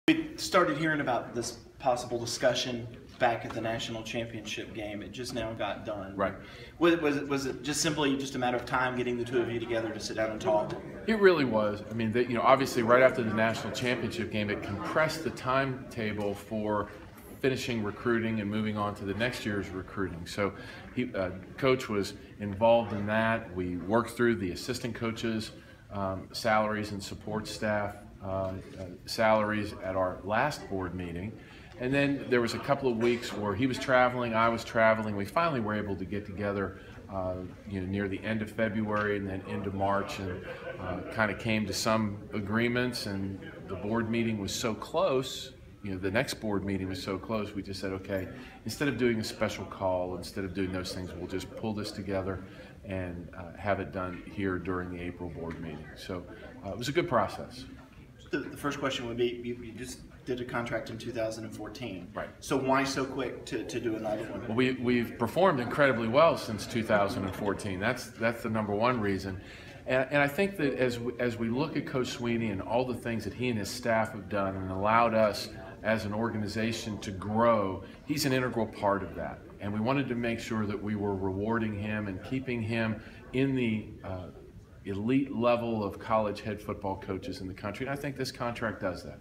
We started hearing about this possible discussion back at the national championship game. It just now got done. Right. Was it just simply just a matter of time getting the two of you together to sit down and talk? It really was. I mean, obviously right after the national championship game, it compressed the timetable for finishing recruiting and moving on to the next year's recruiting. So Coach was involved in that. We worked through the assistant coaches' salaries and support staff salaries at our last board meeting. And then there was a couple of weeks where he was traveling, I was traveling. We finally were able to get together near the end of February and then into March, and kind of came to some agreements. And the board meeting was so close, the next board meeting was so close, we just said, okay, instead of doing a special call, instead of doing those things, we'll just pull this together and have it done here during the April board meeting. So it was a good process. The first question would be, you just did a contract in 2014. Right. So why so quick to do another one? Well, we've performed incredibly well since 2014. That's the number one reason. And I think that as we look at Coach Swinney and all the things that he and his staff have done and allowed us as an organization to grow, he's an integral part of that. And we wanted to make sure that we were rewarding him and keeping him in the elite level of college head football coaches in the country. And I think this contract does that.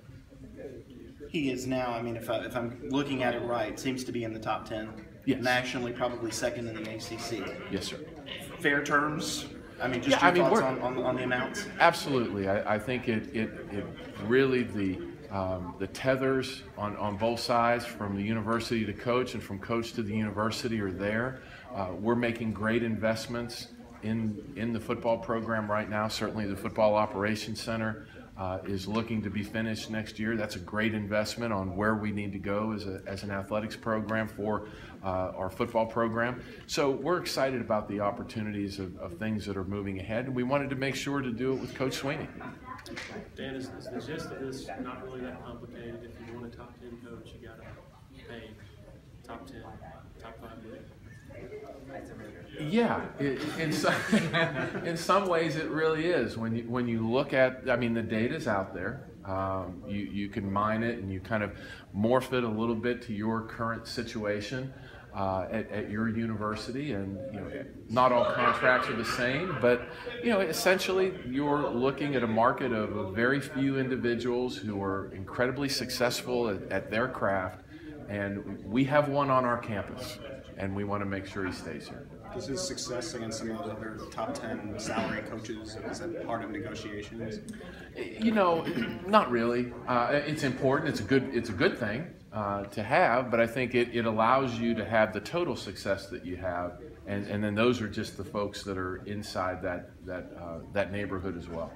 He is now, I mean, if I'm looking at it right, seems to be in the top 10. Yes. Nationally, probably second in the ACC. Yes, sir. Fair terms? I mean, just your thoughts on the amounts? Absolutely. I think it really, the tethers on both sides, from the university to coach and from coach to the university, are there. We're making great investments in the football program right now. Certainly the Football Operations Center is looking to be finished next year. That's a great investment on where we need to go as an athletics program for our football program. So we're excited about the opportunities of things that are moving ahead, and we wanted to make sure to do it with Coach Swinney. Dan, is the gist of this not really that complicated? If you want a top 10 coach, you got to pay top 10, top 5 million. Yeah, in some ways it really is. When you look at, I mean, the data's out there. You can mine it and you kind of morph it a little bit to your current situation at your university, and not all contracts are the same, but essentially you're looking at a market of a very few individuals who are incredibly successful at their craft, and we have one on our campus, and we want to make sure he stays here. Is his success against some of the other top 10 salary coaches, is that part of negotiations? Not really. It's important. It's a good thing to have, but I think it allows you to have the total success that you have, and then those are just the folks that are inside that neighborhood as well.